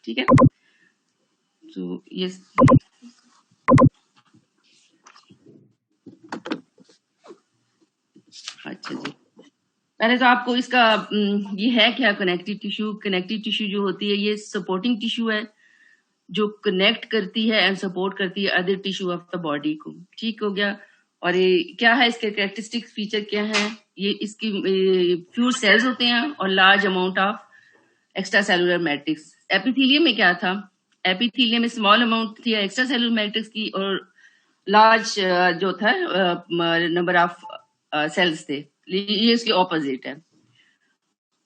ठीक है। तो ये अच्छा जी, पहले तो आपको इसका ये है क्या कनेक्टिव टिश्यू। कनेक्टिव टिश्यू जो होती है ये सपोर्टिंग टिश्यू है जो कनेक्ट करती है एंड सपोर्ट करती है other tissue of the body को। ठीक हो गया। और ये क्या है, इसके कैरेक्टरिस्टिक फीचर क्या है, ये इसकी फ्यू सेल्स होते हैं और large amount of extra cellular matrix. Epithelium में क्या था, एपिथेलियम में स्मॉल अमाउंट थी एक्स्ट्रा सेलुलर मैट्रिक्स की और लार्ज जो था नंबर ऑफ सेल्स थे। ये इसके ऑपोजिट है।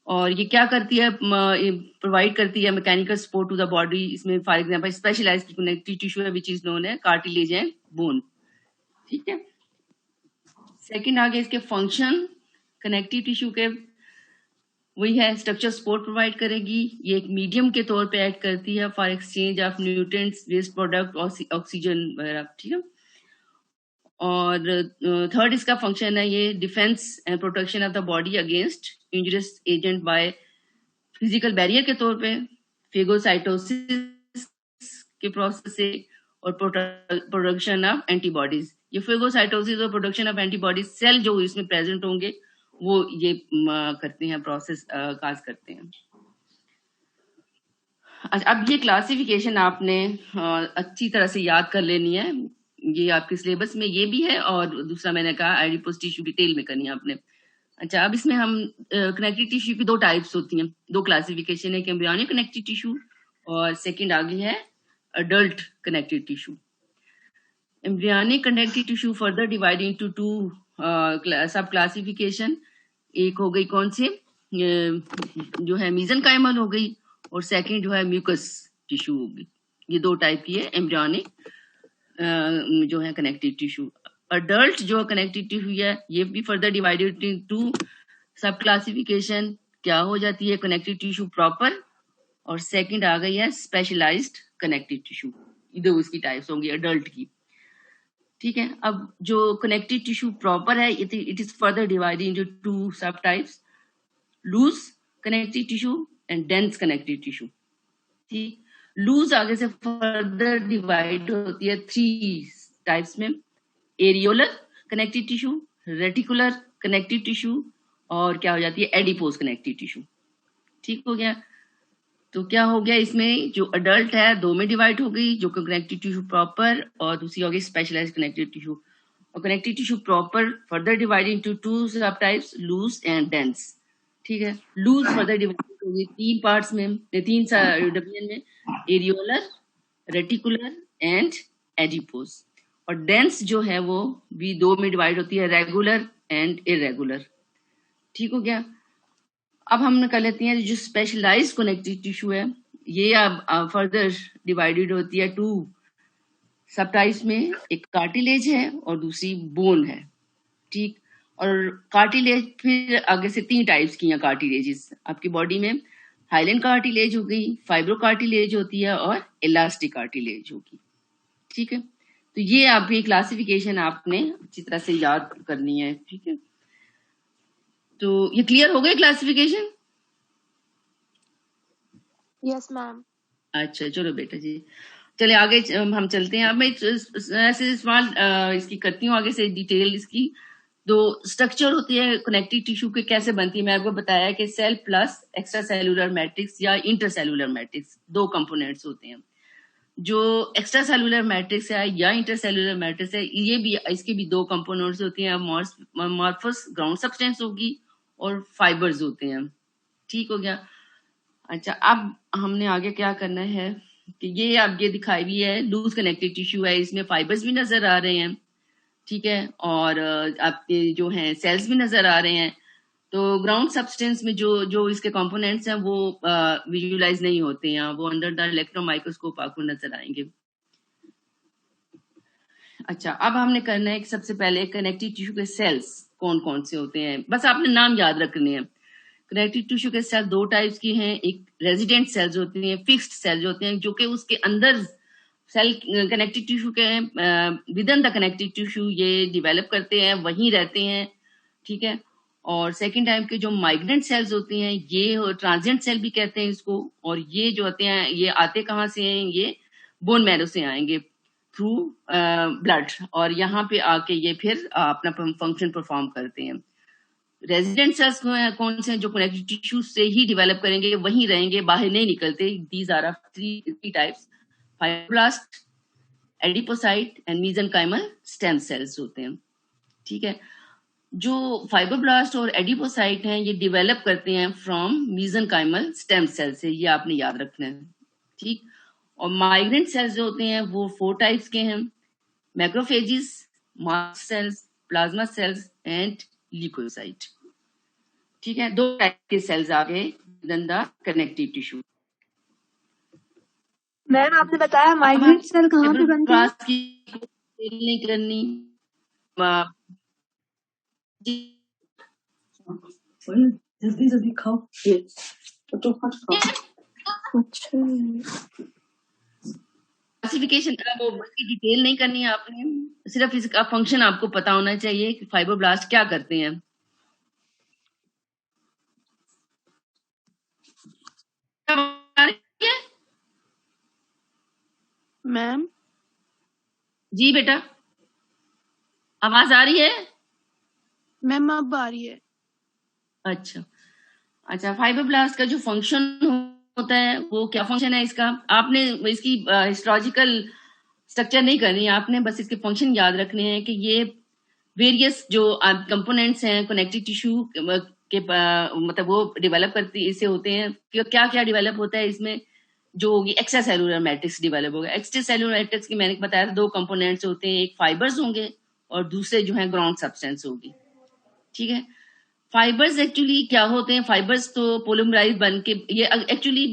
और ये क्या करती है, प्रोवाइड करती है mechanical support to the body. इसमें for example specialized connective tissue है विच इज नोन है कार्टिलेज एंड बोन। ठीक है। सेकंड आगे इसके फंक्शन, कनेक्टिव टिश्यू के वही है, स्ट्रक्चर सपोर्ट प्रोवाइड करेगी। ये एक मीडियम के तौर पे एक्ट करती है for exchange of nutrients, waste product और ऑक्सीजन वगैरह। ठीक है। और थर्ड इसका फंक्शन है ये defence and protection of the body against injurious agent by physical barrier के तौर पे, फेगोसाइटोसिस के प्रोसेस से और प्रोडक्शन ऑफ एंटीबॉडीज। ये फेगोसाइटोसिस और प्रोडक्शन ऑफ एंटीबॉडीज सेल जो इसमें प्रेजेंट होंगे वो ये करते हैं, प्रोसेस काज करते हैं। अच्छा, अब ये क्लासिफिकेशन आपने अच्छी तरह से याद कर लेनी है। ये आपके सिलेबस में ये भी है और दूसरा मैंने कहा एडिपोज टिश्यू डिटेल में करनी है आपने। अच्छा, अब इसमें हम कनेक्टिव टिश्यू की दो टाइप्स होती हैं, दो क्लासिफिकेशन है, एम्ब्रियोनिक कनेक्टिव टिश्यू और सेकंड आ गई है adult connective tissue. Embryonic connective tissue further divide into two सब क्लासिफिकेशन। एक हो गई कौन सी, जो है मीजनकाइमल हो गई और सेकंड जो है म्यूकस टिश्यू होगी। ये दो टाइप की है एम्ब्रियोनिक जो है कनेक्टिव टिश्यू। अडल्ट जो कनेक्टिव टिश्यू है ये भी फर्दर डिवाइडेड इनटू सब क्लासिफिकेशन। क्या हो जाती है, कनेक्टिव टिश्यू प्रॉपर और सेकंड आ गई है स्पेशलाइज्ड कनेक्टिव टिश्यू। दो इसकी टाइप्स होंगी अडल्ट की। ठीक है। अब जो कनेक्टिव टिश्यू प्रॉपर है it is further divided into two sub types, loose connective tissue and dense connective tissue. ठीक, लूज आगे से फर्दर डिवाइड होती है थ्री टाइप्स में, areolar connective tissue, reticular connective tissue और क्या हो जाती है एडिपोज कनेक्टिव टिश्यू। ठीक हो गया। तो क्या हो गया, इसमें जो अडल्ट है दो में डिवाइड हो गई, जो कनेक्टिव टिश्यू प्रॉपर और दूसरी हो गई स्पेशलाइज्ड कनेक्टिव टिश्यू। और connective tissue proper further divide into two sub types, loose and dense. ठीक है। लूज फर्दर डिवाइड होगी तीन पार्ट्स में, तीन डिवीजन में, एरियोलर, रेटिकुलर एंड एडिपोज। और डेंस जो है वो भी दो में डिवाइड होती है, रेगुलर एंड इरेगुलर। ठीक हो गया। अब हम कर लेते हैं जो स्पेशलाइज्ड कनेक्टिव टिश्यू है ये अब फर्दर डिवाइडेड होती है टू सब टाइप्स में, एक कार्टिलेज है और दूसरी बोन है। ठीक। और कार्टिलेज फिर आगे से तीन टाइप्स की हैं कार्टिलेजेस आपकी बॉडी में, हाइलेंड कार्टिलेज हो गई, फाइब्रो कार्टिलेज होती है और इलास्टिक कार्टिलेज होगी। ठीक है। तो ये आपकी क्लासिफिकेशन आपने अच्छी तरह से याद करनी है। ठीक है। तो ये क्लियर हो गई क्लासिफिकेशन? Yes ma'am. अच्छा चलो बेटा जी, चले आगे हम चलते हैं। अब मैं ऐसे सवाल इसकी करती हूँ आगे से डिटेल इसकी। दो स्ट्रक्चर होती है कनेक्टिव टिश्यू के, कैसे बनती है मैं आपको बताया कि cell plus extracellular matrix या इंटरसेलुलर मैट्रिक्स, दो कंपोनेंट्स होते हैं। जो एक्स्ट्रा सेलुलर मैट्रिक्स है या इंटरसेलुलर मैट्रिक्स है ये भी, इसके भी दो कंपोनेंट्स होती हैं, मॉर्फस ग्राउंड सब्सटेंस होगी और फाइबर्स होते हैं। ठीक हो गया। अच्छा, अब हमने आगे क्या करना है कि ये अब ये दिखाई भी है लूज कनेक्टिव टिश्यू है, इसमें फाइबर्स भी नजर आ रहे हैं। ठीक है। और आपके जो हैं सेल्स भी नजर आ रहे हैं। तो ग्राउंड सब्सटेंस में जो जो इसके कंपोनेंट्स हैं वो विजुअलाइज नहीं होते हैं, वो अंडर द इलेक्ट्रॉन माइक्रोस्कोप आपको नजर आएंगे। अच्छा, अब हमने करना है कि सबसे पहले कनेक्टिव टिश्यू के सेल्स कौन कौन से होते हैं, बस आपने नाम याद रखने हैं। कनेक्टिव टिश्यू के सेल दो टाइप्स की हैं, एक रेजिडेंट सेल्स होती हैं, फिक्स्ड सेल्स होते हैं जो कि उसके अंदर सेल कनेक्टिव टिश्यू के with in the connective tissue ये डेवलप करते हैं, वहीं रहते हैं। ठीक है। और सेकंड टाइप के जो माइग्रेंट सेल्स होती हैं, ये ट्रांजिएंट सेल भी कहते हैं इसको, और ये जो होते हैं ये आते कहाँ से हैं, ये बोन मैरो से आएंगे थ्रू ब्लड, और यहाँ पे आके ये फिर अपना फंक्शन परफॉर्म करते हैं। रेजिडेंट सेल्स कौन से हैं, जो कनेक्टिव टिश्यू से ही डेवलप करेंगे, वहीं रहेंगे, बाहर नहीं निकलते। These are three types, fibroblast, adipocyte and mesenchymal stem cells होते हैं। ठीक है, जो फाइब्रोब्लास्ट और एडिपोसाइट हैं ये डेवलप करते हैं फ्रॉम मेसेनकाइमल स्टेम सेल से, ये आपने याद रखना है। ठीक, और माइग्रेंट सेल्स जो होते हैं वो 4 टाइप्स के हैं, macrophages, mast cells, plasma cells and leucocyte. ठीक है, 2 टाइप के सेल्स आ गए with the connective tissue. Ma'am आपने बताया माइग्रेंट सेल कहाँ पे बनते हैं? नहीं करनी, जल्दी जल्दी खाओ, तो खाओ। अच्छा, क्लासिफिकेशन इसकी डिटेल नहीं करनी है आपने, सिर्फ इसका फंक्शन आपको पता होना चाहिए कि फाइब्रोब्लास्ट क्या करते हैं। मैम जी बेटा, आवाज आ रही है? मैम अब आ रही है। अच्छा अच्छा, फाइब्रोब्लास्ट का जो फंक्शन होता है वो क्या फंक्शन है इसका, आपने इसकी हिस्टोलॉजिकल स्ट्रक्चर नहीं करनी है, आपने बस इसके फंक्शन याद रखने हैं कि ये वेरियस जो कंपोनेंट्स हैं कनेक्टिव टिश्यू के मतलब वो डेवलप करती इससे होते हैं। क्या क्या डेवलप होता है इसमें, जो होगी एक्स्ट्रा सेलुलर मैट्रिक्स डेवलप होगा। एक्स्ट्रा सेलुलर मैट्रिक्स की मैंने बताया था 2 कंपोनेंट्स होते हैं, एक फाइबर्स होंगे और दूसरे जो है ग्राउंड सब्सटेंस होगी। ठीक है, फाइबर्स एक्चुअली क्या होते हैं, फाइबर्स तो पोलिमराइज बन के ये एक्चुअली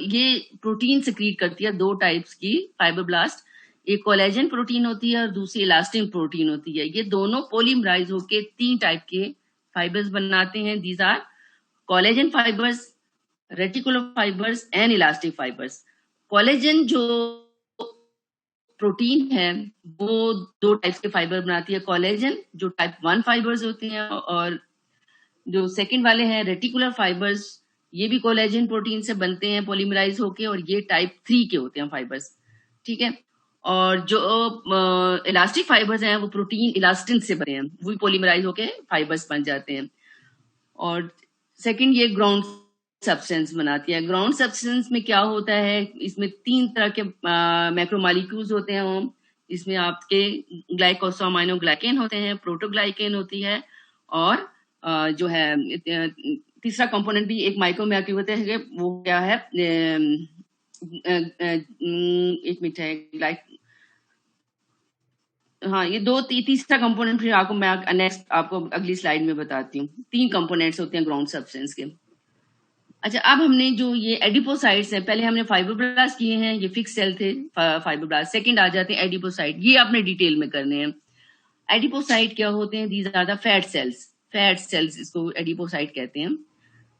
ये प्रोटीन सिक्रीट करती है 2 टाइप्स की फाइब्रोब्लास्ट, एक कोलेजन प्रोटीन होती है और दूसरी इलास्टिन प्रोटीन होती है। ये दोनों पोलिमराइज होके 3 टाइप के फाइबर्स बनाते हैं। These are collagen fibres, reticular fibres and elastic fibres. Collagen जो प्रोटीन है वो 2 टाइप्स के फाइबर बनाती है, कोलेजन जो टाइप 1 फाइबर्स होते हैं, और जो सेकंड वाले हैं रेटिकुलर फाइबर्स, ये भी कोलेजन प्रोटीन से बनते हैं पॉलीमराइज होके, और ये टाइप 3 के होते हैं फाइबर्स। ठीक है, और जो इलास्टिक फाइबर्स हैं वो प्रोटीन इलास्टिन से बने हैं, वो भी पॉलीमराइज होके फाइबर्स बन जाते हैं। और सेकंड ये ग्राउंड सब्सटेंस बनाती है। ग्राउंड सब्सटेंस में क्या होता है, इसमें 3 तरह के मैक्रोमॉलिक्यूल्स होते हैं। इसमें आपके ग्लाइकोसोमाइनोग्लाइकेन होते हैं, प्रोटोग्लाइकेन होती है, और जो है तीसरा कंपोनेंट भी एक माइक्रोमॉलिक्यूल होता है, वो क्या है, एक मिनट है, हाँ ये तीसरा कंपोनेंट फिर आपको मैं नेक्स्ट आपको अगली स्लाइड में बताती हूँ। 3 कंपोनेंट्स होते हैं ग्राउंड सब्सटेंस के। अच्छा, अब हमने जो ये एडिपोसाइट्स हैं, पहले हमने फाइब्रोब्लास्ट किए हैं, ये फिक्स सेल थे फाइब्रोब्लास्ट, सेकंड आ जाते हैं एडिपोसाइट, ये आपने डिटेल में करने हैं। एडिपोसाइट क्या होते हैं, these are the fat cells, fat cells इसको एडिपोसाइट कहते हैं।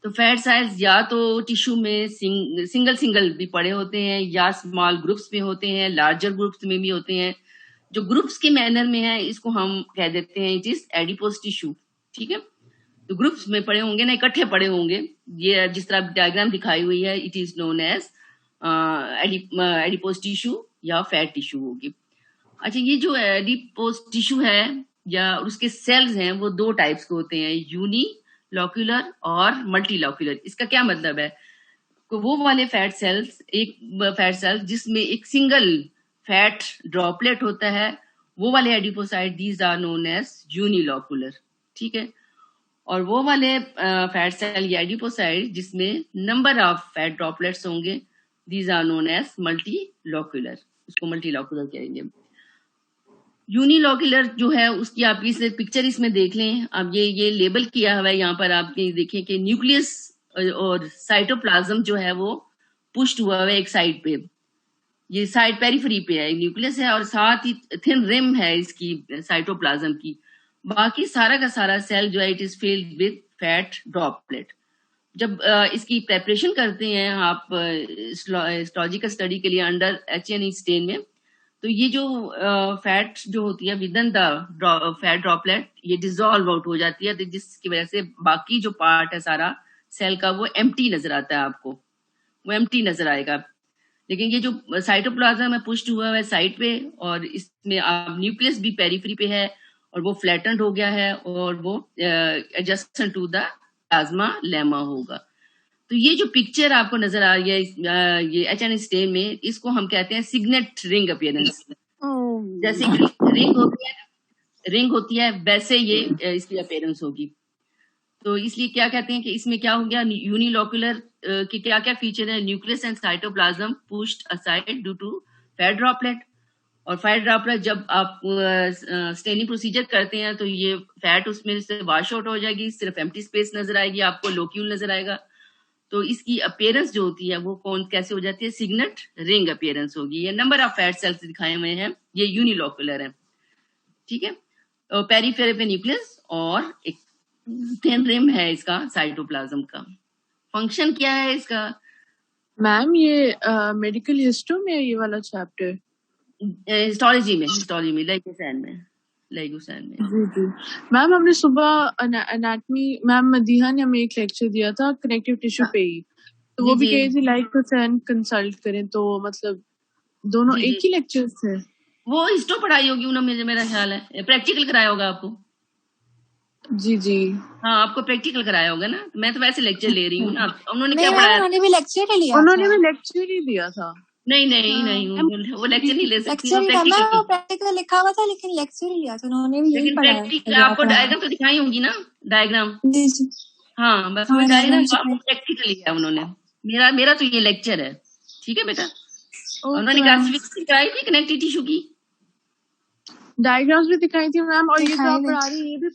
तो फैट सेल्स या तो टिश्यू में सिंगल भी पड़े होते हैं, या स्मॉल ग्रुप्स में होते हैं, लार्जर ग्रुप्स में भी होते हैं। जो ग्रुप्स के मैनर में है इसको हम कह देते हैं इट इज एडिपोस टिश्यू। ठीक है, तो ग्रुप्स में पड़े होंगे ना, इकट्ठे पड़े होंगे, ये जिस तरह डायग्राम दिखाई हुई है, it is known as adipose tissue या फैट टिश्यू होगी। अच्छा, ये जो एडिपोस टिश्यू है या उसके सेल्स हैं वो 2 टाइप्स के होते हैं, यूनिलॉक्यूलर और मल्टीलॉक्यूलर। इसका क्या मतलब है, तो वो वाले फैट सेल्स, एक फैट सेल जिसमें एक सिंगल फैट ड्रॉपलेट होता है, वो वाले adipocyte these are known as unilocular. ठीक है, और वो वाले फैट सेल या एडिपोसाइट जिसमें नंबर ऑफ फैट ड्रॉपलेट्स होंगे, these are known as multilocular, उसको मल्टीलॉक्यूलर कहेंगे। यूनिलॉक्यूलर जो है उसकी आप इस पिक्चर इसमें देख लें। अब ये लेबल किया हुआ है यहाँ पर, आप देखें कि न्यूक्लियस और साइटोप्लाज्म जो है वो पुश्ड हुआ है एक साइड पे, ये साइड पेरिफेरी पे है, न्यूक्लियस है और साथ ही थिन रिम है इसकी साइटोप्लाज्म की। बाकी सारा का सारा सेल जो है it is filled with fat droplet. जब इसकी प्रेपरेशन करते हैं आप हिस्टोलॉजिकल स्टडी के लिए अंडर HNE स्टेन में, तो ये जो फैट जो होती है with in the fat droplet ये डिसॉल्व आउट हो जाती है, तो जिसकी वजह से बाकी जो पार्ट है सारा सेल का वो एम्प्टी नजर आता है आपको, वो एम्प्टी नजर आएगा। लेकिन ये जो साइटोप्लाज्म है पुष्ट हुआ है साइड पे, और इसमें आप न्यूक्लियस भी पेरिफेरी पे है और वो फ्लैटेंड हो गया है और वो adjacent to the plasmalemma होगा। तो ये जो पिक्चर आपको नजर आ रही है ये एचएन स्टेन में, इसको हम कहते हैं सिग्नेट रिंग अपीयरेंस। जैसे रिंग होती है वैसे ये इसकी अपीयरेंस होगी। तो इसलिए क्या कहते हैं कि इसमें क्या हो गया, यूनिलोकुलर के क्या क्या फीचर है, nucleus and cytoplasm pushed aside due to fat droplet. और फैट ड्रॉपलेट जब आप स्टेनिंग प्रोसीजर करते हैं तो ये फैट उसमें से वॉश आउट हो जाएगी, सिर्फ एम्प्टी स्पेस नजर आएगी आपको, लोक्यूल नजर आएगा। तो इसकी अपीयरेंस जो होती है वो कौन कैसे हो जाती है, सिग्नेट रिंग अपीयरेंस होगी। ये नंबर ऑफ फैट सेल्स दिखाए हुए हैं, ये यूनिलोकुलर है, ठीक है। पेरिफेरी पे न्यूक्लियस और एक थिन रिम है इसका साइटोप्लाज्म का। फंक्शन क्या है इसका? मैम ये मेडिकल हिस्ट्री में ये वाला चैप्टर, हिस्टोलॉजी में लाइकोसैन में जी जी मैम हमने सुबह एनाटमी मैम मदीहा ने हमें एक लेक्चर दिया था कनेक्टिव टिश्यू पे ही, तो वो भी कही थी लाइकोसैन कंसल्ट करें, तो मतलब दोनों एक ही लेक्चर थे। वो हिस्टो पढ़ाई होगी उन्होंने, मेरा ख्याल है प्रैक्टिकल कराया होगा आपको। जी जी हाँ आपको प्रैक्टिकल कराया होगा ना, मैं तो वैसे लेक्चर ले रही हूँ ना। उन्होंने क्या पढ़ाया? उन्होंने भी लेक्चर ही लिया था। नहीं वो लेक्चर नहीं ले सकती, प्रैक्टिकल लिखा हुआ था लेकिन लेक्चर ही लिया था उन्होंने भी, यही पढ़ाया। लेकिन आपको डायग्राम तो दिखाई होंगी ना, डायग्राम। हाँ बस वो डायग्राम प्रैक्टिकल लिया उन्होंने। मेरा तो ये लेक्चर है, ठीक है बेटा। उन्होंने क्लासिफिकेशन कराई थी कनेक्टिव टिश्यू की, डायग्राम्स भी दिखाई थी मैम, और ये तो आप पढ़ा रही ये भी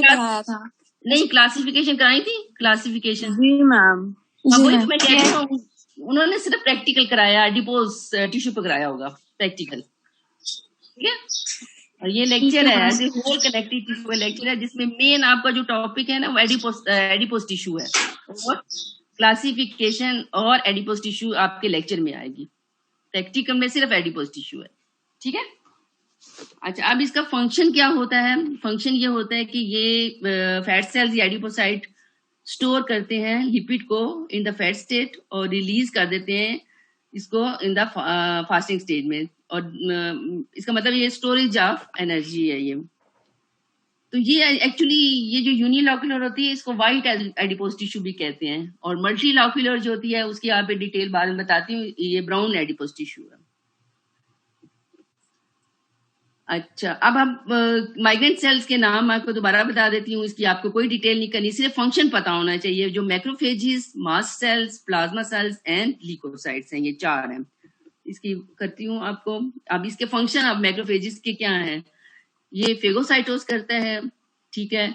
पढ़ाया था। नहीं क्लासिफिकेशन कराई थी, क्लासिफिकेशन। जी मैम, वही तो मैं कह रही हूँ, उन्होंने सिर्फ प्रैक्टिकल कराया, एडिपोज टिश्यू पे कराया होगा प्रैक्टिकल, ठीक है। और ये लेक्चर है ऐसे होल कनेक्टिव टिश्यू लेक्चर है, जिसमें मेन आपका जो टॉपिक है ना वो एडिपोज टिश्यू है, और क्लासिफिकेशन और एडिपोज टिश्यू आपके लेक्चर में आएगी। प्रैक्टिकल में सिर्फ एडिपोज टिश्यू है, ठीक है। अच्छा अब इसका फंक्शन क्या होता है? फंक्शन ये होता है कि ये फैट सेल्स या एडिपोसाइट स्टोर करते हैं लिपिड को इन द फैट स्टेट और रिलीज कर देते हैं इसको इन द फास्टिंग स्टेज में। और इसका मतलब ये स्टोरेज ऑफ एनर्जी है ये। तो ये एक्चुअली ये जो यूनिलॉकुलर होती है इसको व्हाइट एडिपोज टिश्यू भी कहते हैं, और मल्टीलॉकुलर जो होती है उसकी आप डिटेल बाद में बताती हूँ, ये ब्राउन एडिपोज टिश्यू है। अच्छा अब हम माइग्रेंट सेल्स के नाम आपको दोबारा बता देती हूँ, इसकी आपको कोई डिटेल नहीं करनी, सिर्फ फंक्शन पता होना चाहिए। जो macrophages, mast cells, plasma cells and leucocytes हैं, ये चार हैं। इसकी करती हूँ आपको। अब इसके फंक्शन अब मैक्रोफेजिस के क्या हैं, ये फेगोसाइटोस करता है, ठीक है,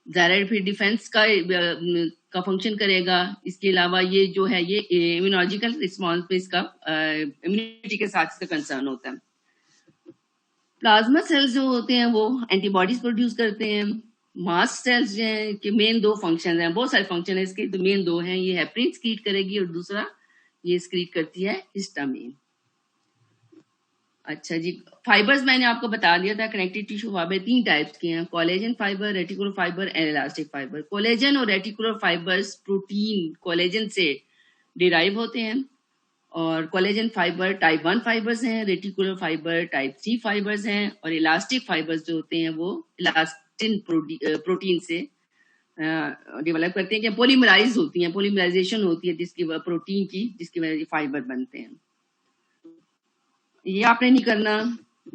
जायराइड फिर डिफेंस का फंक्शन करेगा। इसके अलावा ये जो है ये इम्यूनोलॉजिकल रिस्पॉन्स पे इसका इम्यूनिटी के साथ इसका कंसर्न होता है। प्लाज्मा सेल्स जो होते हैं वो एंटीबॉडीज प्रोड्यूस करते हैं। मास्ट सेल्स जो हैं कि मेन दो फंक्शन हैं, बहुत सारे फंक्शन है इसके, तो मेन दो हैं, ये हेपरिन स्क्रीट करेगी और दूसरा ये स्क्रीट करती है हिस्टामिन। अच्छा जी, फाइबर्स मैंने आपको बता दिया था, कनेक्टिव टिश्यू फाइबर तीन टाइप्स के हैं, collagen fibre, reticular fibre and elastic fibre. Collagen और रेटिकुलर फाइबर्स प्रोटीन कोलेजन से डिराइव होते हैं, और कोलेजन फाइबर टाइप 1 फाइबर्स हैं, रेटिकुलर फाइबर टाइप 3 फाइबर्स हैं, और इलास्टिक फाइबर्स जो होते हैं वो इलास्टिन प्रोटीन से डेवलप करते हैं, क्या पोलीमराइज होती हैं, पोलीमराइजेशन होती है जिसकी प्रोटीन की, जिसकी वजह से फाइबर बनते हैं। ये आपने नहीं करना,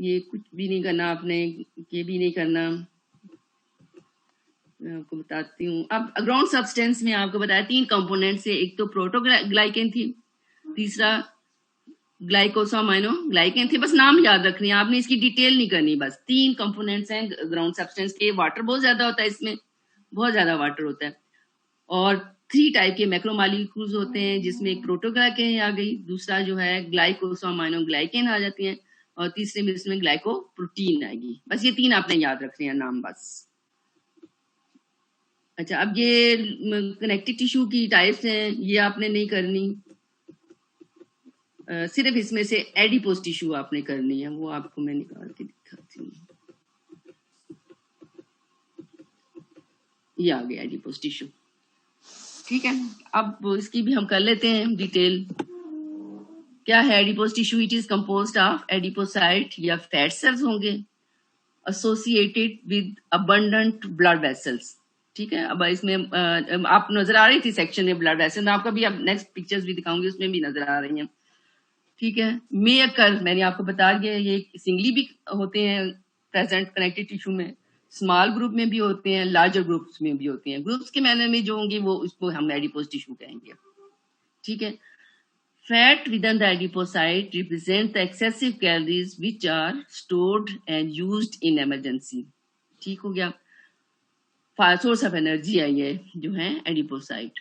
ये कुछ भी नहीं करना आपने, ये भी नहीं करना, मैं आपको बताती हूँ। अब ग्राउंड सब्सटेंस में आपको बताया तीन कंपोनेंट से, एक तो प्रोटोग्लाइकेन थी, तीसरा ग्लाइकोसामाइनो ग्लाइकेन थे, बस नाम याद रखनी है आपने, इसकी डिटेल नहीं करनी, बस तीन कंपोनेंट्स हैं ग्राउंड सब्सटेंस के। वाटर बहुत ज्यादा होता है इसमें, बहुत ज्यादा वाटर होता है, और 3 टाइप के मैक्रोमॉलिक्यूल्स होते हैं, जिसमें एक प्रोटोग्लाइकेन आ गई, दूसरा जो है ग्लाइकोसामाइनो ग्लाइकेन आ जाती हैं, और तीसरे में इसमें ग्लाइकोप्रोटीन आएगी। बस ये तीन आपने याद रखने हैं नाम बस। अच्छा अब ये कनेक्टिव टिश्यू की टाइप्स हैं, ये आपने नहीं करनी, सिर्फ इसमें से एडिपोज टिश्यू आपने करनी है, वो आपको मैं निकाल के दिखाती हूँ। ये आ गया एडिपोज टिश्यू। ठीक है, अब इसकी भी हम कर लेते हैं डिटेल। क्या है adipose tissue? It is composed of adipocyte या फैट सेल्स होंगे associated with abundant blood vessels. ठीक है, अब इसमें आप नजर आ रही थी सेक्शन में ब्लड वेसल, मैं आपको भी अब नेक्स्ट पिक्चर्स भी दिखाऊंगी, उसमें भी नजर आ रही हैं। ठीक है, मे अकर, मैंने आपको बता दिया, ये सिंगली भी होते हैं प्रेजेंट कनेक्टिव टिश्यू में, स्मॉल ग्रुप में भी होते हैं, लार्जर ग्रुप्स में भी होते हैं। ग्रुप्स के मैनर में जो होंगे वो उसको हम एडिपोज टिश्यू कहेंगे। ठीक है, fat within the adipocyte represent the excessive calories which are stored and used in emergency. ठीक हो गया, सोर्स ऑफ एनर्जी है ये जो है एडिपोसाइट।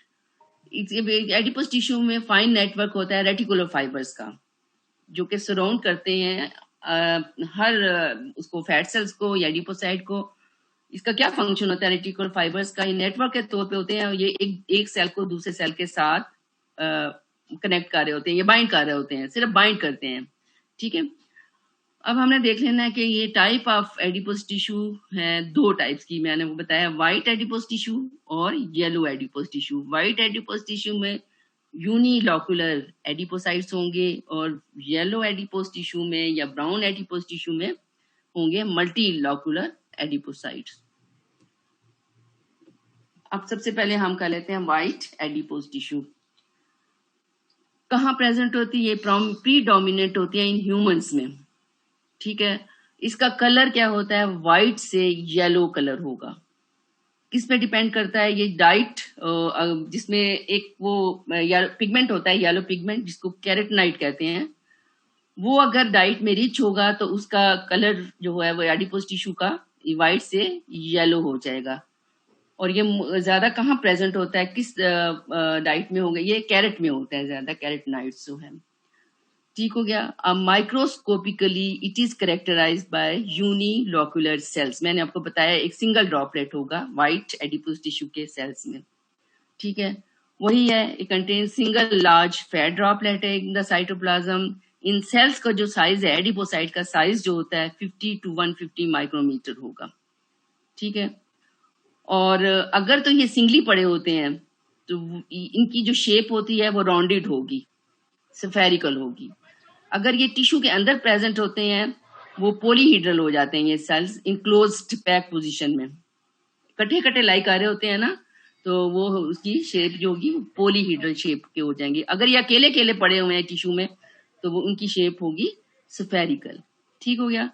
एडिपोज टिश्यू में फाइन नेटवर्क होता है रेटिकुलर फाइबर्स का, जो कि सराउंड करते हैं हर उसको फैट सेल्स को या एडिपोसाइट को। इसका क्या फंक्शन होता है रेटिकुलर फाइबर्स का? ये नेटवर्क के तौर पे होते हैं, ये एक सेल को दूसरे सेल के साथ कनेक्ट कर रहे होते हैं, ये बाइंड कर रहे होते हैं, सिर्फ बाइंड करते हैं। ठीक है, अब हमने देख लेना है कि ये टाइप ऑफ एडिपोज टिश्यू है, दो टाइप्स की मैंने वो बताया, व्हाइट एडिपोज टिश्यू और yellow adipose tissue. White adipose tissue में यूनिलॉकुलर एडिपोसाइट्स होंगे और येलो एडिपोज टिश्यू में या ब्राउन एडिपोज टिश्यू में होंगे मल्टीलॉकुलर एडिपोसाइट्स। अब सबसे पहले हम कर लेते हैं व्हाइट एडिपोज टिश्यू। कहाँ प्रेजेंट होती है? प्रीडोमिनेंट होती है इन ह्यूमंस में। ठीक है, इसका कलर क्या होता है? व्हाइट से येलो कलर होगा। किस पे डिपेंड करता है? ये डाइट, जिसमें एक वो पिगमेंट होता है, येलो पिगमेंट, जिसको कैरोटीनॉइड कहते हैं, वो अगर डाइट में रिच होगा तो उसका कलर जो है वो एडिपोज टिश्यू का व्हाइट से येलो हो जाएगा। और ये ज्यादा कहाँ प्रेजेंट होता है, किस डाइट में होगा? ये कैरेट में होता है ज्यादा, कैरोटीनॉइड्स जो है। ठीक हो गया। Microscopically it is characterized by unilocular cells. मैंने आपको बताया एक सिंगल ड्रॉपलेट होगा व्हाइट एडिपोज टिश्यू के सेल्स में। ठीक है, वही है, it contain single large fat droplet है इन द साइटोप्लाज्म। इन सेल्स का जो साइज है, एडिपोसाइट का साइज जो होता है 50 to 150 माइक्रोमीटर होगा। ठीक है, और अगर तो ये सिंगली पड़े होते हैं तो इनकी जो शेप होती है वो राउंडेड होगी, स्फेरिकल होगी। अगर ये टिश्यू के अंदर प्रेजेंट होते हैं वो पॉलीहीड्रल हो जाते हैं ये सेल्स, इनक्लोज्ड पैक पोजीशन में, कटे कटे लाइक आ रहे होते हैं ना, तो वो उसकी शेप जो होगी पॉलीहीड्रल शेप के हो जाएंगे। अगर ये अकेले अकेले पड़े हुए हैं टिश्यू में तो वो उनकी शेप होगी स्फेरिकल। ठीक हो गया।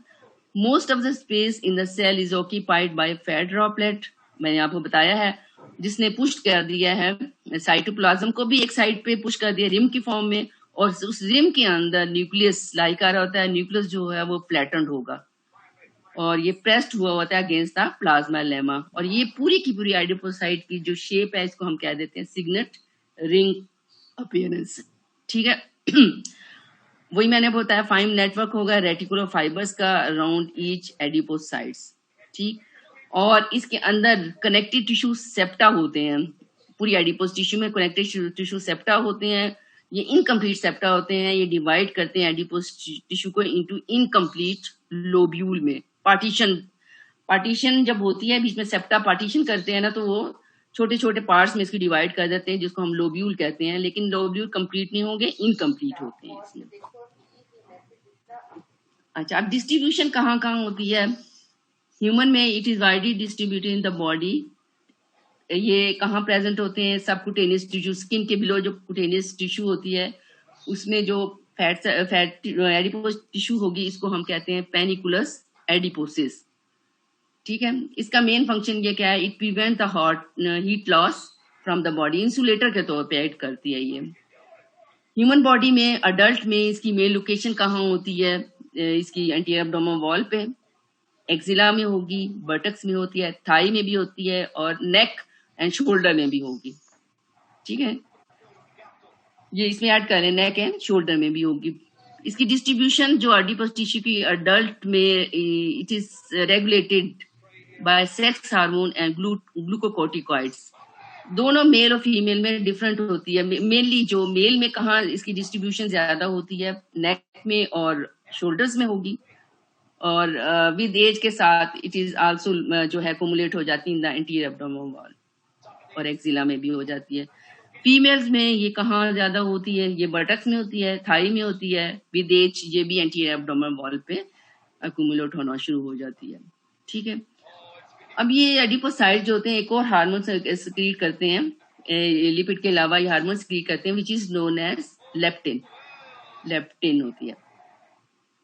Most of the space in the cell is occupied by fat droplet. मैंने आपको बताया है, जिसने पुश कर दिया है साइटोप्लाज्म को भी एक साइड पे पुश कर दिया रिम की फॉर्म में, और उस रिम के अंदर न्यूक्लियस लाइक आ रहा होता है। न्यूक्लियस जो है वो फ्लैटेंड होगा और ये प्रेस्ड हुआ होता है अगेंस्ट द प्लाज्मा लेमा। और ये पूरी की पूरी एडिपोसाइट की जो शेप है इसको हम कह देते हैं सिग्नेट रिंग अपीयरेंस। ठीक है, वही मैंने बताया, फाइन नेटवर्क होगा रेटिकुलर फाइबर्स का अराउंड ईच एडिपोसाइट्स। ठीक, और इसके अंदर कनेक्टिव टिश्यू सेप्टा होते हैं। पूरी एडिपोज टिश्यू में कनेक्टिव टिश्यू सेप्टा होते हैं। ये इनकम्प्लीट सेप्टा होते हैं, ये डिवाइड करते हैं एडिपोज टिश्यू को इनटू इनकम्प्लीट लोब्यूल में। पार्टीशन जब होती है बीच में सेप्टा पार्टीशन करते हैं ना, तो वो छोटे छोटे पार्ट्स में इसकी डिवाइड कर देते हैं, जिसको हम लोब्यूल कहते हैं। लेकिन लोब्यूल कंप्लीट नहीं होंगे, इनकम्प्लीट होते हैं इसमें। अच्छा, अब डिस्ट्रीब्यूशन कहाँ कहाँ होती है? ह्यूमन में it is widely distributed in the body. ये कहाँ प्रेजेंट होते हैं? सबक्यूटेनियस टिश्यू, स्किन के बिलो जो क्यूटेनियस टिश्यू होती है उसमें जो फैट एडिपोज टिश्यू होगी, इसको हम कहते हैं पेनिकुलस एडिपोसिस। ठीक है, इसका मेन फंक्शन ये क्या है? It prevent the hot heat loss from the body, insulator के तौर पे एक्ट करती है ये। ह्यूमन बॉडी में अडल्ट में इसकी मेन लोकेशन कहाँ होती है? इसकी एंटीरियर एब्डोमेन वॉल पे, एक्सिला में होगी, बटक्स में होती है, थाई में भी होती है, और नेक एंड शोल्डर में भी होगी। ठीक है, ये इसमें ऐड करें, नेक एंड शोल्डर में भी होगी। इसकी डिस्ट्रीब्यूशन जो एडिपोज टिश्यू की अडल्ट में, it is regulated by sex hormone and glucocorticoids. दोनों मेल और फीमेल में डिफरेंट होती है। मेनली जो मेल में कहाँ इसकी डिस्ट्रीब्यूशन ज्यादा होती है, नेक में और शोल्डर्स में होगी, और विद एज के साथ इट इज आल्सो जो है एक्युमुलेट हो जाती है in the anterior abdominal wall, और एक्सिला में भी हो जाती है। फीमेल्स में ये कहाँ ज्यादा होती है, ये बटक्स में होती है, थाई में होती है, विद एज ये भी एंटीरियर एब्डोमिनल वॉल पे एक्युमुलेट होना शुरू हो जाती है। ठीक है, अब ये एडिपोसाइट जो होते हैं एक और हार्मोन सिक्रीट करते हैं, लिपिड के अलावा ये हार्मोन सिक्रीट करते हैं, which is known as leptin. Leptin होती है।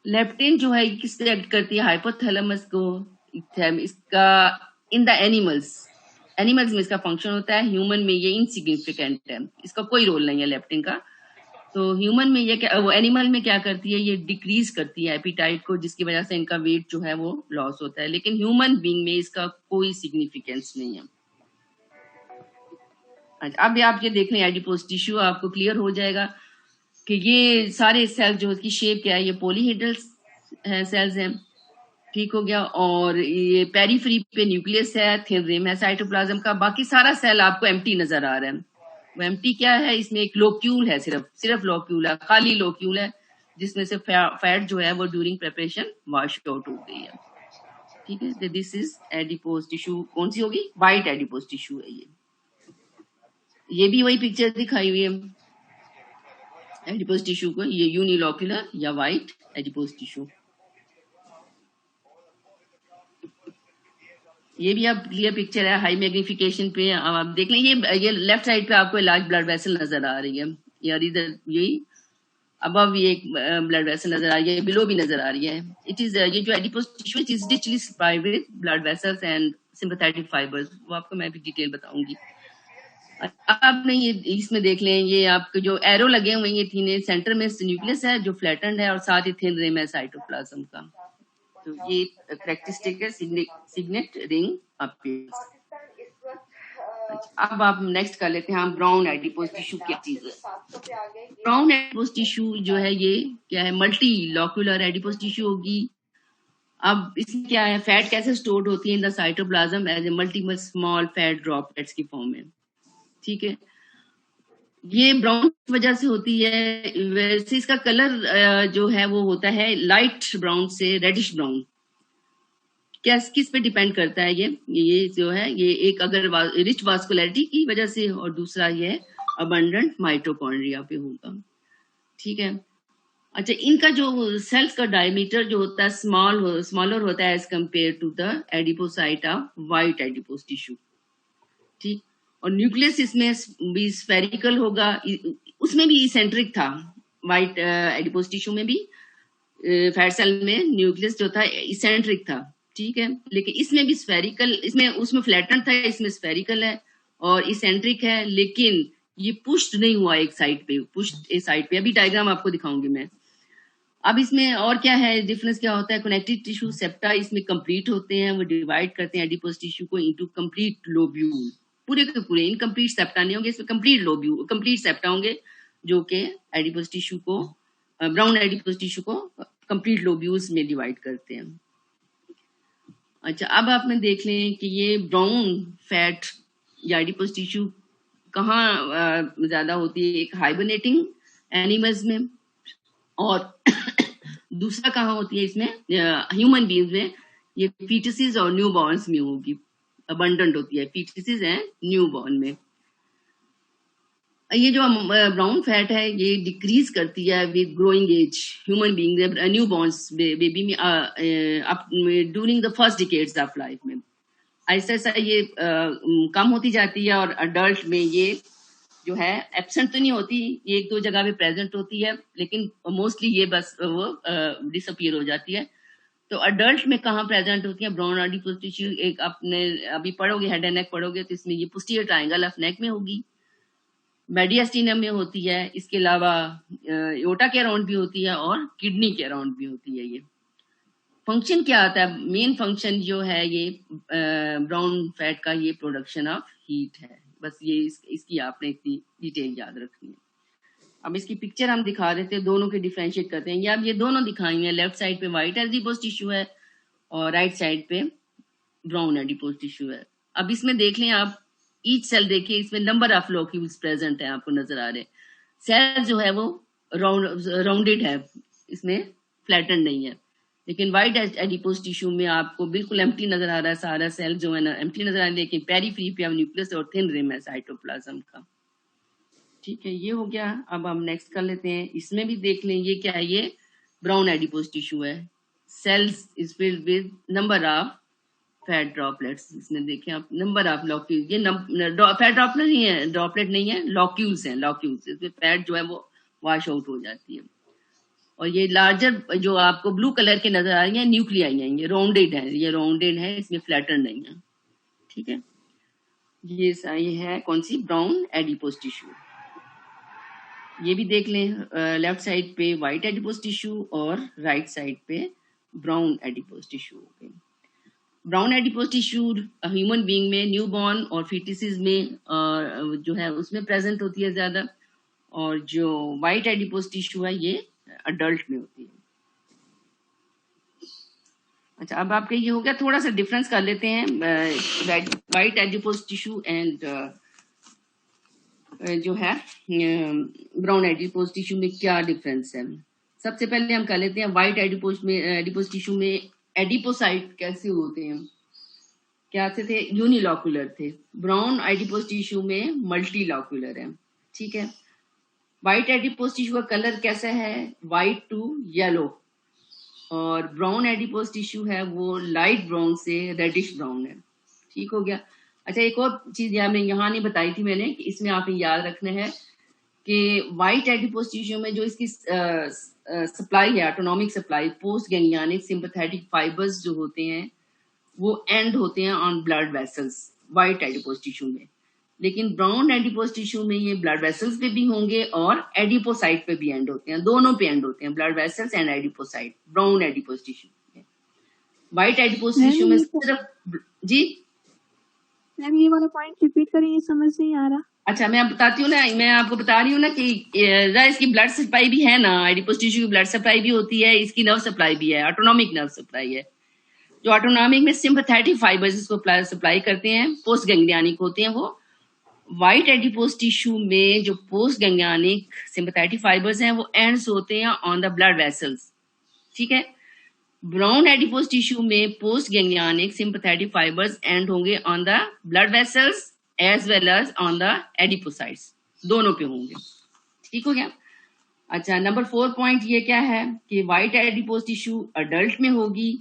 लेप्टिन जो है किससे एक्ट करती है, हाइपोथैलेमस को। इसका इन द एनिमल्स में इसका फंक्शन होता है, ह्यूमन में ये इनसिग्निफिकेंट है, इसका कोई रोल नहीं है लेप्टिन का। तो ह्यूमन में ये क्या, वो एनिमल में क्या करती है, ये डिक्रीज करती है एपिटाइट को, जिसकी वजह से इनका वेट जो है वो लॉस होता है, लेकिन ह्यूमन बीइंग में इसका कोई सिग्निफिकेंस नहीं है। अब आप ये देख लें एडिपोज टिश्यू, आपको क्लियर हो जाएगा कि ये सारे सेल जो इसकी शेप क्या है, ये पॉलीहेड्रल सेल्स हैं। ठीक हो गया, और ये पेरीफ्री पे न्यूक्लियस है, थिन रिम है साइटोप्लाज्म का, बाकी सारा सेल आपको एम्प्टी नजर आ रहा है। वो एम्प्टी क्या है, इसमें एक लोक्यूल है, सिर्फ लोक्यूल है, खाली लोक्यूल है, जिसमें से फैट जो है वो ड्यूरिंग प्रिपरेशन वॉश आउट हो गई है। ठीक है, दिस इज एडिपोज टिश्यू। कौन सी होगी, वाइट एडिपोज टिश्यू है ये भी वही पिक्चर दिखाई हुई है एडिपोज टिश्यू को, ये यूनिलोक्यूलर या वाइट एडिपोज टिश्यू। ये भी आप क्लियर पिक्चर है, हाई मैग्निफिकेशन पे आप देख लें। ये लेफ्ट साइड पे आपको लार्ज ब्लड वेसल नजर आ रही है, यार इधर यही अबव ये एक ब्लड वेसल नजर आ रही है, बिलो भी नजर आ रही है। इट इज ये जो adipose tissue is richly supplied with blood vessels and sympathetic fibres, वो आपको मैं भी डिटेल बताऊंगी। आपने ये इसमें देख लें, ये आपके जो एरो लगे हुए ये थीने, सेंटर में न्यूक्लियस है जो फ्लैटेंड है, और साथ ही थिन रिम है साइटोप्लाज्म का। तो ये करेक्टरिस्टिक है सिग्नेट रिंग अपीयर्स। अब आप नेक्स्ट कर लेते हैं हम ब्राउन एडिपोज टिश्यू क्या चीज है। ब्राउन एडिपोज टिश्यू जो है ये क्या है, मल्टी लॉक्यूलर एडिपोज टिश्यू होगी। अब इसमें क्या है, फैट कैसे स्टोर्ड होती है in the cytoplasm as a multiple small fat droplets की फॉर्म में। ठीक है, ये ब्राउन की वजह से होती है। वैसे इसका कलर जो है वो होता है लाइट ब्राउन से रेडिश ब्राउन। क्या किस पे डिपेंड करता है, ये जो है ये एक अगर रिच वास्कुलरिटी की वजह से, और दूसरा ये अबंडेंट माइटोकॉन्ड्रिया पे होगा। ठीक है, अच्छा इनका जो सेल्स का डायमीटर जो होता है स्मॉलर होता है as compare to the adipocyte of white adipose tissue. ठीक, और न्यूक्लियस इसमें भी स्फेरिकल होगा, उसमें भी इसेंट्रिक था वाइट एडिपोज टिश्यू में भी। फैट सेल में न्यूक्लियस जो था इसेंट्रिक था। ठीक है, लेकिन इसमें भी स्फेरिकल, इसमें उसमें फ्लैटन था, इसमें स्फेरिकल है और इसेंट्रिक है, लेकिन ये पुश्ड नहीं हुआ एक साइड पे, पुश्ड एक साइड पे। अभी डायग्राम आपको दिखाऊंगी मैं। अब इसमें और क्या है, डिफरेंस क्या होता है, कनेक्टिव टिश्यू सेप्टा इसमें कंप्लीट होते हैं, वो डिवाइड करते हैं एडिपोज टिश्यू को इनटू कंप्लीट लोब्यूल। पूरे के पूरे इनकम्प्लीट सेप्टा नहीं होंगे, इसमें कंप्लीट लोब्यूल, कंप्लीट सेप्टा होंगे, जो कि एडिपोज टिश्यू को, ब्राउन एडिपोज टिश्यू को कंप्लीट लोब्यूल्स में डिवाइड करते हैं। अच्छा, अब आपने देख लें कि ये ब्राउन फैट या एडिपोज टिश्यू कहाँ ज्यादा होती है, एक हाइबरनेटिंग एनिमल्स में, और दूसरा कहाँ होती है इसमें ह्यूमन बीइंग्स में, ये फीटसेस और न्यूबॉर्न्स में होगी, अबंडेंट होती है फीटसेस एंड न्यूबॉर्न में। ये जो ब्राउन फैट है ये डिक्रीज करती है with growing age human being, newborns baby में during the first decades of life में। ऐसा ऐसा ये कम होती जाती है, और अडल्ट में ये जो है एब्सेंट तो नहीं होती, ये एक दो जगह पे प्रेजेंट होती है, लेकिन मोस्टली ये बस वो डिसअपियर हो जाती है। तो अडल्ट में कहाँ प्रेजेंट होती है ब्राउन एडिपोज टिश्यू, एक आपने अभी पढ़ोगे हेड एंड नेक पढ़ोगे तो इसमें ये पोस्टीरियर ट्रायंगल ऑफ नेक में होगी, मेडियास्टिनम में होती है, इसके अलावा एओर्टा के अराउंड भी होती है और किडनी के अराउंड भी होती है। ये फंक्शन क्या आता है, मेन फंक्शन जो है ये ब्राउन फैट का ये प्रोडक्शन ऑफ हीट है। बस ये इसकी आपने इतनी डिटेल याद रखनी है। अब इसकी पिक्चर हम दिखा देते हैं, दोनों के डिफरेंशिएट करते हैं। ये अब ये दोनों दिखाई हैं, लेफ्ट साइड पे व्हाइट एडिपोज टिश्यू है और राइट साइड पे ब्राउन एडिपोज टिश्यू है। अब इसमें देख लें आप, ईच सेल देखिए, इसमें नंबर ऑफ लोक्यूल्स प्रेजेंट है, आपको नजर आ रहे हैं। सेल जो है वो राउंडेड है, इसमें फ्लैटन नहीं है। लेकिन वाइट एडिपोज टिश्यू में आपको बिल्कुल एम्प्टी नजर आ रहा है, सारा सेल जो है ना एम्प्टी नजर आ रहा है, लेकिन पेरीफ्री पे न्यूक्लियस और थिन रिम है साइटोप्लाज्म का। ठीक है, ये हो गया। अब हम नेक्स्ट कर लेते हैं, इसमें भी देख लें ये क्या है, ये ब्राउन एडिपोज टिश्यू है। Cells is filled with number of fat droplets. इसमें देखें आप, नंबर ऑफ लॉक्यूल्स, ये फैट ड्रॉपलेट नहीं है, ड्रॉपलेट नहीं है, लॉक्यूल्स हैं, लॉक्यूल्स। इसमें फैट जो है वो वॉश आउट हो जाती है। और ये लार्जर जो आपको ब्लू कलर के नजर आ रही है न्यूक्लियाई हैं, ये राउंडेड है, ये राउंडेड है, इसमें फ्लैटर नहीं है। ठीक है, ये सही है कौन सी, ब्राउन एडिपोज टिश्यू। ये भी देख लें, लेफ्ट साइड पे व्हाइट एडिपोज टिश्यू और राइट साइड पे brown adipose tissue. Brown adipose tissue human being में, न्यूबॉर्न और फीटिसेस में जो है उसमें प्रेजेंट होती है ज्यादा, और जो व्हाइट एडिपोज टिश्यू है ये अडल्ट में होती है। अच्छा, अब आपका ये हो गया, थोड़ा सा डिफरेंस कर लेते हैं व्हाइट एडिपोज टिश्यू एंड जो है ब्राउन एडिपोज टिश्यू में क्या डिफरेंस है। सबसे पहले हम कर लेते हैं व्हाइट एडिपोज टिश्यू में एडिपोसाइट कैसे होते हैं, क्या थे, यूनिलॉक्यूलर थे। ब्राउन एडिपोज टिश्यू में मल्टीलॉक्यूलर है। ठीक है, व्हाइट एडिपोज टिश्यू का कलर कैसा है, व्हाइट टू येलो, और ब्राउन एडिपोज टिश्यू है वो लाइट ब्राउन से रेडिश ब्राउन है। ठीक हो गया। अच्छा, एक और चीज मैंने यहाँ नहीं बताई थी मैंने, कि इसमें आपने याद रखना है कि व्हाइट एडिपोज टिश्यू में जो इसकी सप्लाई है, autonomic supply, post ganglionic sympathetic fibres जो होते हैं वो एंड होते हैं on blood vessels white adipose tissue में। लेकिन ब्राउन एडिपोज टिश्यू में ये ब्लड वेसल्स पे भी होंगे और एडिपोसाइट पे भी एंड होते हैं, दोनों पे एंड होते हैं, blood vessels and adipocyte, brown adipose tissue में। व्हाइट एडिपोज टिश्यू में सिर्फ, जी मैम ये वाला पॉइंट रिपीट करें, ये समझ नहीं आ रहा। अच्छा, मैं बताती हूँ ना, मैं आपको बता रही हूँ ना कि इसकी ब्लड सप्लाई भी है ना, एडिपोज टिश्यू की ब्लड सप्लाई भी होती है, इसकी नर्व सप्लाई भी है, ऑटोनॉमिक नर्व सप्लाई है। जो ऑटोनॉमिक में सिंपैथेटिक फाइबर्स इसको सप्लाई करते हैं, पोस्ट गैंग्लियनिक होते हैं वो। व्हाइट एडिपोज टिश्यू में जो पोस्ट गैंग्लियनिक सिंपैथेटिक फाइबर्स हैं वो एंड्स होते हैं ऑन द ब्लड वेसल्स। ठीक है, ब्राउन एडिपोज टिश्यू में post ganglionic sympathetic fibres end होंगे on the blood vessels as well as on the adipocytes, दोनों पे होंगे। ठीक हो गया। अच्छा, नंबर 4 पॉइंट ये क्या है कि व्हाइट एडिपोज टिश्यू अडल्ट में होगी,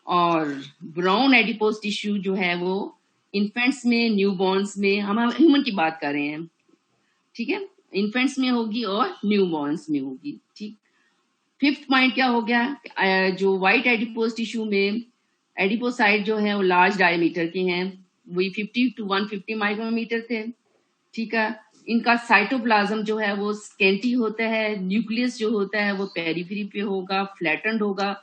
और ब्राउन एडिपोज टिश्यू जो है वो इन्फेंट्स में, न्यूबॉर्न्स में, हम ह्यूमन की बात कर रहे हैं। ठीक है, इन्फेंट्स में होगी और न्यूबॉर्न्स में होगी। ठीक, 5th पॉइंट क्या हो गया, जो व्हाइट एडिपोज टिश्यू में एडिपोसाइट जो है वो लार्ज डायमीटर के हैं, वही 50 to 150 माइक्रोमीटर थे। ठीक है, इनका साइटोप्लाज्म जो है वो स्केंटी होता है, न्यूक्लियस जो होता है वो पेरीफ्री पे होगा, फ्लैटेंड होगा,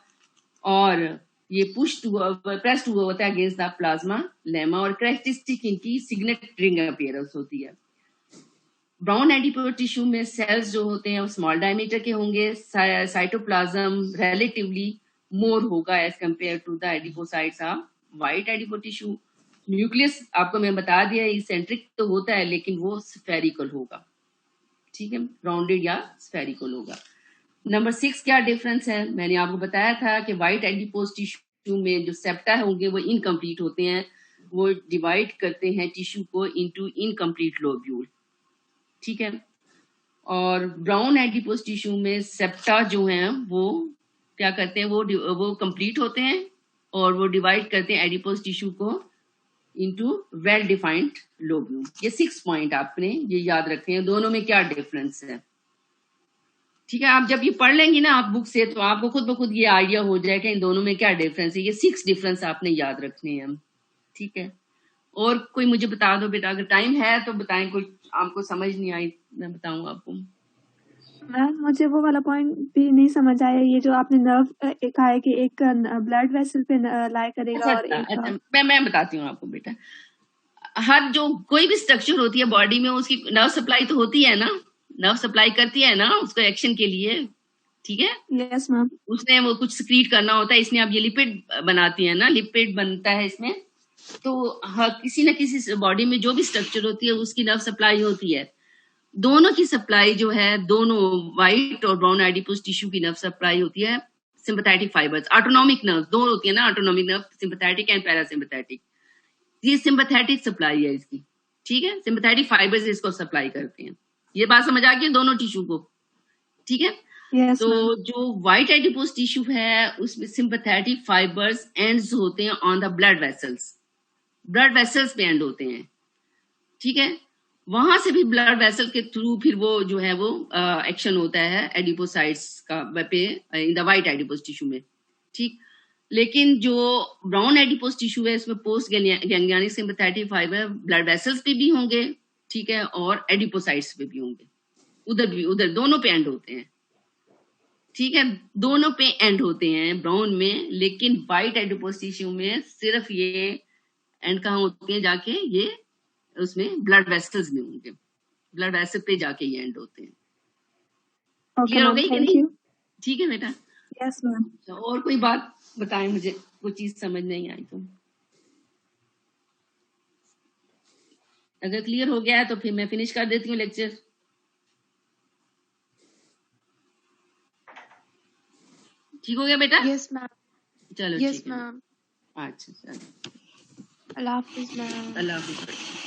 और ये प्रेस्ड हुआ होता है अगेंस्ट द प्लाज्मा लेमा, और कैरेक्टरिस्टिक इनकी सिग्नेट रिंग अपीयरेंस होती है। ब्राउन एडिपोज टिश्यू में सेल्स जो होते हैं वो स्मॉल डायमीटर के होंगे, साइटोप्लाज्म रिलेटिवली मोर होगा as compare to the adipocytes of white adipose tissue. Nucleus आपको मैं बता दिया इसेंट्रिक तो होता है, लेकिन वो स्फेरिकल होगा। ठीक है, राउंडेड या स्फेरिकल होगा। नंबर 6 क्या डिफरेंस है, मैंने आपको बताया था कि व्हाइट एडिपोज टिश्यू में जो सेप्टा होंगे वो इनकम्प्लीट होते हैं, वो डिवाइड करते हैं टिश्यू को इनटू इनकम्प्लीट लोब्यूल। ठीक है, और ब्राउन एडिपोज टिश्यू में सेप्टा जो हैं वो क्या करते हैं, वो कंप्लीट होते हैं और वो डिवाइड करते हैं एडिपोज टिश्यू को इनटू वेल डिफाइंड लोब्यूल। ये 6 पॉइंट आपने ये याद रखने हैं, दोनों में क्या डिफरेंस है। ठीक है, आप जब ये पढ़ लेंगी ना आप बुक से, तो आपको खुद ब खुद ये आइडिया हो जाएगा इन दोनों में क्या डिफरेंस है। ये 6 डिफरेंस आपने याद रखने हैं। ठीक है, और कोई मुझे बता दो बेटा, अगर टाइम है तो बताएं, कोई आपको समझ नहीं आई मैं बताऊं आपको। मैम मुझे वो वाला पॉइंट भी नहीं समझ आया, ये जो आपने नर्व कहा है कि एक ब्लड वेसल पे लाई करेगा। अच्छा, और एक मैं बताती हूँ आपको बेटा, हर जो कोई भी स्ट्रक्चर होती है बॉडी में उसकी नर्व सप्लाई तो होती है ना, नर्व सप्लाई करती है ना उसको एक्शन के लिए। ठीक है, यस मैम। उसने वो कुछ सिक्रीट करना होता है, इसमें आप ये लिपिड बनाती है ना, लिपिड बनता है इसमें, तो हाँ, किसी न किसी बॉडी में जो भी स्ट्रक्चर होती है उसकी नर्व सप्लाई होती है। दोनों की सप्लाई जो है, दोनों व्हाइट और ब्राउन एडिपोज टिश्यू की नर्व सप्लाई होती है सिंपैथेटिक फाइबर्स, ऑटोनॉमिक नर्व दो होती है ना, autonomic nerve sympathetic and parasympathetic. ये सिंपैथेटिक सप्लाई है इसकी, ठीक है, सिंपैथेटिक फाइबर्स इसको सप्लाई करते हैं। ये बात समझ आ गई दोनों टिश्यू को, ठीक है। Yes, तो ma'am. जो व्हाइट एडिपोज टिश्यू है उसमें सिंपैथेटिक फाइबर्स एंड्स होते हैं ऑन द ब्लड वेसल्स पे एंड होते हैं, ठीक है। वहां से भी ब्लड वेसल के थ्रू फिर वो जो है वो एक्शन होता है एडिपोसाइट्स का पे in the white adipose tissue में, ठीक। लेकिन जो ब्राउन एडिपोज टिश्यू है इसमें post ganglionic sympathetic fibre blood vessels पे भी होंगे, ठीक है, और एडिपोसाइट्स पे भी होंगे, उधर दोनों पे एंड होते हैं, ठीक है, दोनों पे एंड होते हैं ब्राउन में। लेकिन व्हाइट एडिपोज टिश्यू में सिर्फ ये एंड कहाँ होते हैं जाके, ये उसमें ब्लड वेसल्स में होंगे, ब्लड वेसल पे जाके ये एंड होते हैं। क्लियर हो गई कि नहीं? ठीक है बेटा। Yes ma'am. तो और कोई बात बताएं मुझे, कोई चीज समझ नहीं आई तो। अगर क्लियर हो गया है तो फिर मैं फिनिश कर देती हूँ लेक्चर। ठीक हो गया बेटा? Yes ma'am. चलो यस मैम। अच्छा चलो, अल्लाह हाफिज मैम। अल्लाह हाफिज।